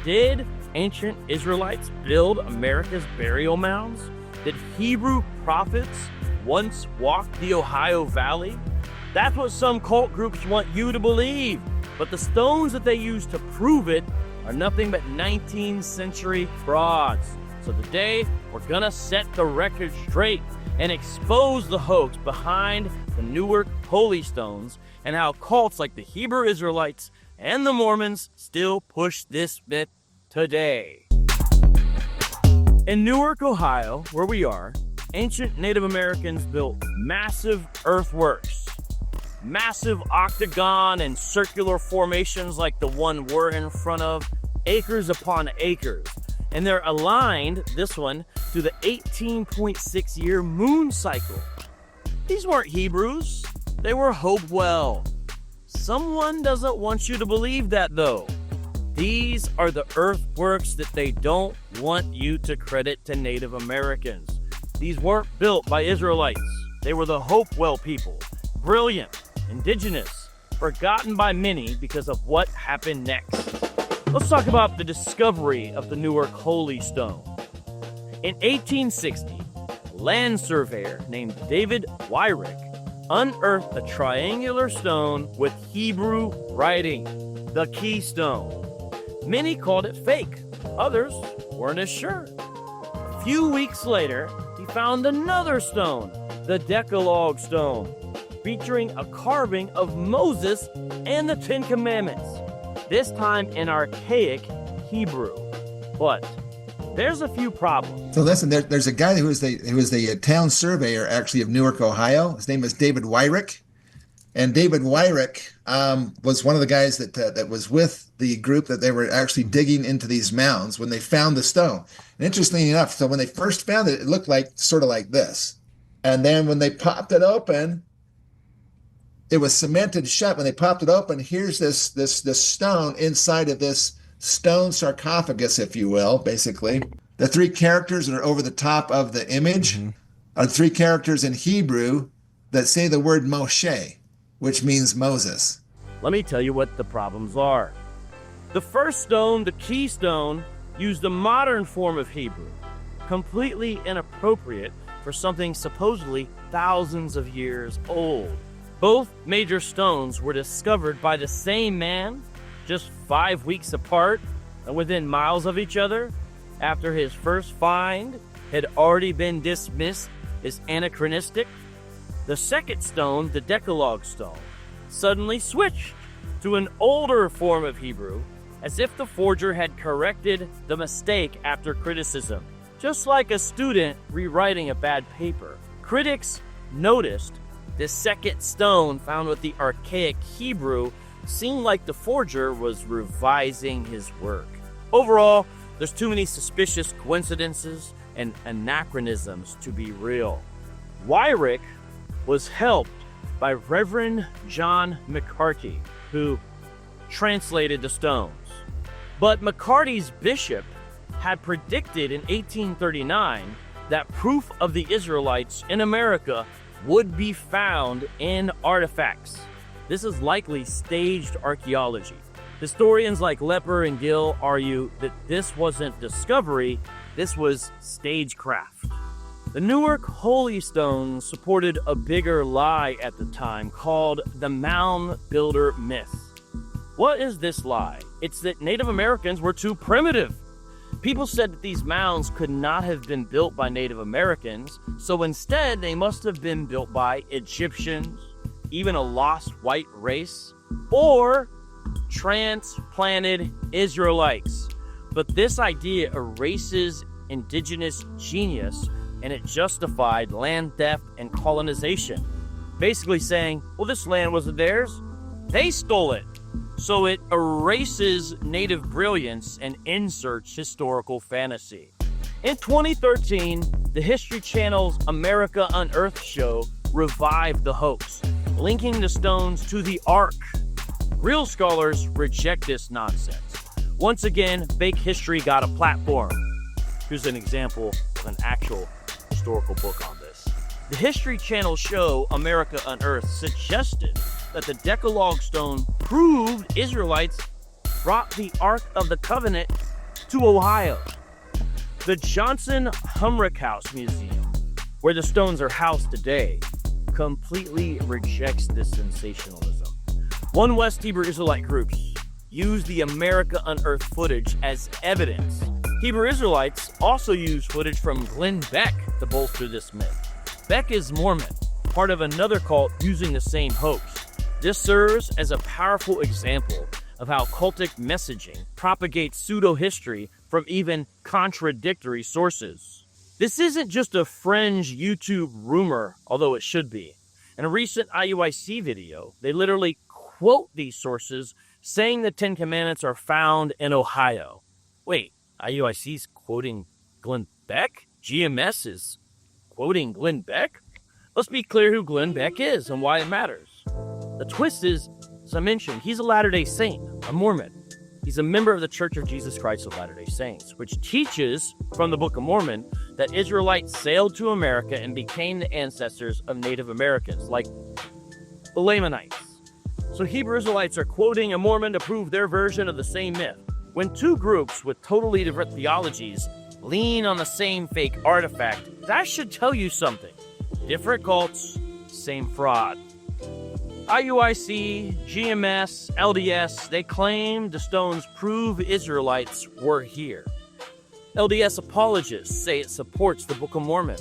Did ancient Israelites build America's burial mounds? Did Hebrew prophets once walk the Ohio Valley? That's what some cult groups want you to believe. But the stones that they use to prove it are nothing but 19th century frauds. So today, we're gonna set the record straight and expose the hoax behind the Newark Holy Stones and how cults like the Hebrew Israelites and the Mormons still push this myth today. In Newark, Ohio, where we are, ancient Native Americans built massive earthworks. Massive octagon and circular formations like the one we're in front of, acres upon acres. And they're aligned, this one, to the 18.6 year moon cycle. These weren't Hebrews, they were Hopewell. Someone doesn't want you to believe that though. These are the earthworks that they don't want you to credit to Native Americans. These weren't built by Israelites. They were the Hopewell people. Brilliant, indigenous, forgotten by many because of what happened next. Let's talk about the discovery of the Newark Holy Stone. In 1860, a land surveyor named David Hayrick unearthed a triangular stone with Hebrew writing, the keystone. Many called it fake, others weren't as sure. A few weeks later, he found another stone, the Decalogue stone, featuring a carving of Moses and the Ten Commandments, this time in archaic Hebrew. But there's a few problems. So listen, there's a guy who was the town surveyor actually of Newark, Ohio. His name was David Hayrick. And David Hayrick was one of the guys that was with the group that they were actually digging into these mounds when they found the stone. And interestingly enough, so when they first found it, it looked like sort of like this. And then when they popped it open, it was cemented shut. When they popped it open, here's this stone inside of this stone sarcophagus, if you will, basically. The three characters that are over the top of the image are three characters in Hebrew that say the word Moshe, which means Moses. Let me tell you what the problems are. The first stone, the keystone, used a modern form of Hebrew, completely inappropriate for something supposedly thousands of years old. Both major stones were discovered by the same man, just 5 weeks apart and within miles of each other, after his first find had already been dismissed as anachronistic. The second stone, the Decalogue stone, suddenly switched to an older form of Hebrew, as if the forger had corrected the mistake after criticism, just like a student rewriting a bad paper. Critics noticed the second stone found with the archaic Hebrew seemed like the forger was revising his work. Overall, there's too many suspicious coincidences and anachronisms to be real. Hayrick was helped by Reverend John McCarty, who translated the stones. But McCarty's bishop had predicted in 1839 that proof of the Israelites in America would be found in artifacts. This is likely staged archaeology. Historians like Lepper and Gill argue that this wasn't discovery, this was stagecraft. The Newark Holy Stones supported a bigger lie at the time called the Moundbuilder Myth. What is this lie? It's that Native Americans were too primitive. People said that these mounds could not have been built by Native Americans, so instead they must have been built by Egyptians, even a lost white race, or transplanted Israelites. But this idea erases indigenous genius, and it justified land theft and colonization, basically saying, well, this land wasn't theirs, they stole it. So it erases native brilliance and inserts historical fantasy. In 2013, the History Channel's America Unearthed show revived the hoax, linking the stones to the Ark. Real scholars reject this nonsense. Once again, fake history got a platform. Here's an example of an actual historical book on this. The History Channel show America Unearthed suggested that the Decalogue stone proved Israelites brought the Ark of the Covenant to Ohio. The Johnson Humrick House Museum, where the stones are housed today, completely rejects this sensationalism. One West Hebrew Israelite groups use the America Unearthed footage as evidence. Hebrew Israelites also use footage from Glenn Beck to bolster this myth. Beck is Mormon, part of another cult using the same hoax. This serves as a powerful example of how cultic messaging propagates pseudo-history from even contradictory sources. This isn't just a fringe YouTube rumor, although it should be. In a recent IUIC video, they literally quote these sources, saying the Ten Commandments are found in Ohio. Wait, IUIC's quoting Glenn Beck? GMS is quoting Glenn Beck? Let's be clear who Glenn Beck is and why it matters. The twist is, as I mentioned, he's a Latter-day Saint, a Mormon. He's a member of the Church of Jesus Christ of Latter-day Saints, which teaches from the Book of Mormon that Israelites sailed to America and became the ancestors of Native Americans, like the Lamanites. So Hebrew Israelites are quoting a Mormon to prove their version of the same myth. When two groups with totally different theologies lean on the same fake artifact, that should tell you something. Different cults, same fraud. IUIC, GMS, LDS, they claim the stones prove Israelites were here. LDS Apologists say it supports the Book of Mormon.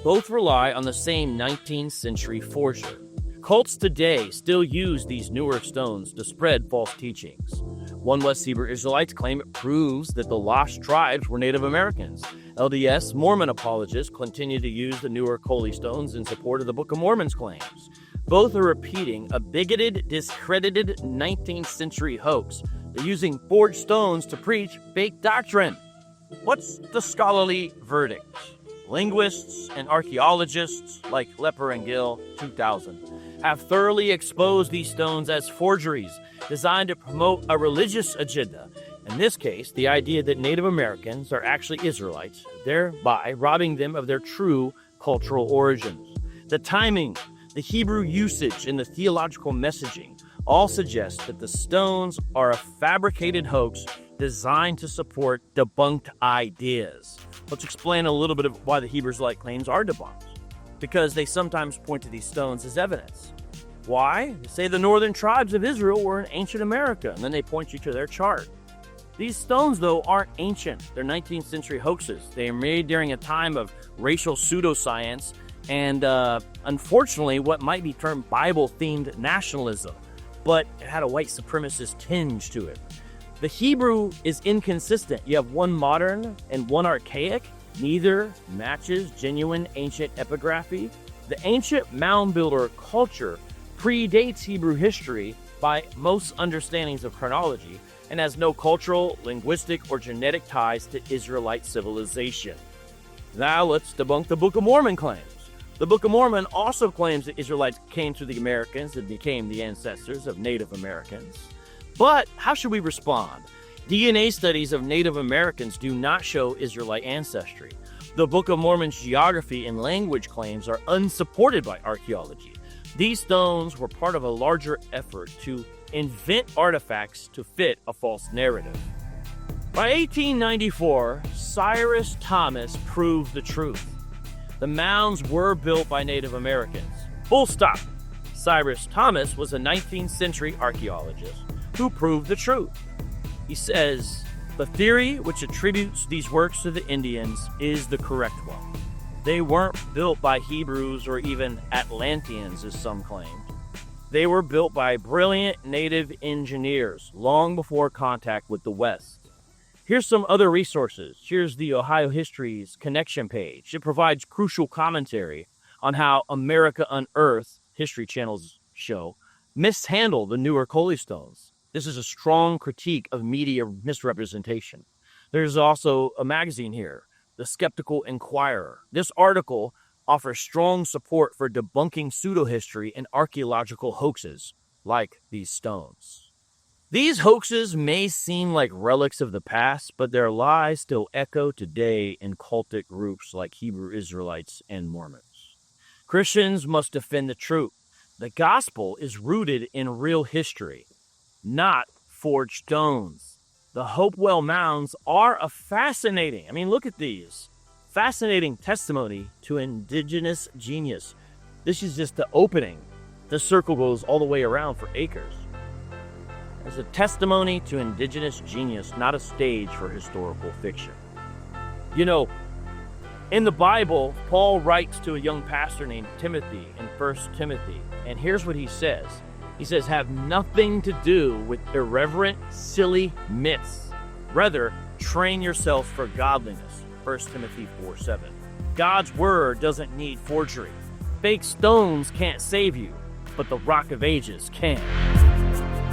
Both rely on the same 19th century forger. Cults today still use these Newark stones to spread false teachings. One West Hebrew Israelites claim it proves that the lost tribes were Native Americans. LDS Mormon apologists continue to use the Newark Holy Stones in support of the Book of Mormon's claims. Both are repeating a bigoted, discredited 19th century hoax. They're using forged stones to preach fake doctrine. What's the scholarly verdict? Linguists and archaeologists like Lepper and Gill, 2000, have thoroughly exposed these stones as forgeries designed to promote a religious agenda. In this case, the idea that Native Americans are actually Israelites, thereby robbing them of their true cultural origins. The timing, the Hebrew usage, and the theological messaging all suggest that the stones are a fabricated hoax designed to support debunked ideas. Let's explain a little bit of why the Hebrew Israelite claims are debunked. Because they sometimes point to these stones as evidence. Why? They say the northern tribes of Israel were in ancient America, and then they point you to their chart. These stones, though, aren't ancient. They're 19th century hoaxes. They are made during a time of racial pseudoscience and, unfortunately, what might be termed Bible-themed nationalism, but it had a white supremacist tinge to it. The Hebrew is inconsistent. You have one modern and one archaic. Neither matches genuine ancient epigraphy. The ancient mound builder culture predates Hebrew history by most understandings of chronology and has no cultural, linguistic, or genetic ties to Israelite civilization. Now let's debunk the Book of Mormon claims. The Book of Mormon also claims that Israelites came to the Americans and became the ancestors of Native Americans. But how should we respond? DNA studies of Native Americans do not show Israelite ancestry. The Book of Mormon's geography and language claims are unsupported by archaeology. These stones were part of a larger effort to invent artifacts to fit a false narrative. By 1894, Cyrus Thomas proved the truth. The mounds were built by Native Americans. Full stop. Cyrus Thomas was a 19th century archaeologist who proved the truth. He says, the theory which attributes these works to the Indians is the correct one. They weren't built by Hebrews or even Atlanteans, as some claimed. They were built by brilliant native engineers long before contact with the West. Here's some other resources. Here's the Ohio History's connection page. It provides crucial commentary on how America Unearthed, History Channel's show, mishandled the Newark Holy Stones. This is a strong critique of media misrepresentation. There's also a magazine here, The Skeptical Inquirer. This article offers strong support for debunking pseudo-history and archaeological hoaxes like these stones. These hoaxes may seem like relics of the past, but their lies still echo today in cultic groups like Hebrew Israelites and Mormons. Christians must defend the truth. The gospel is rooted in real history, not forged stones. The Hopewell Mounds are a fascinating, look at these. Fascinating testimony to indigenous genius. This is just the opening. The circle goes all the way around for acres. It's a testimony to indigenous genius, not a stage for historical fiction. In the Bible, Paul writes to a young pastor named Timothy in 1 Timothy, and here's what he says. He says, have nothing to do with irreverent, silly myths. Rather, train yourself for godliness. 1 Timothy 4:7. God's word doesn't need forgery. Fake stones can't save you, but the Rock of Ages can.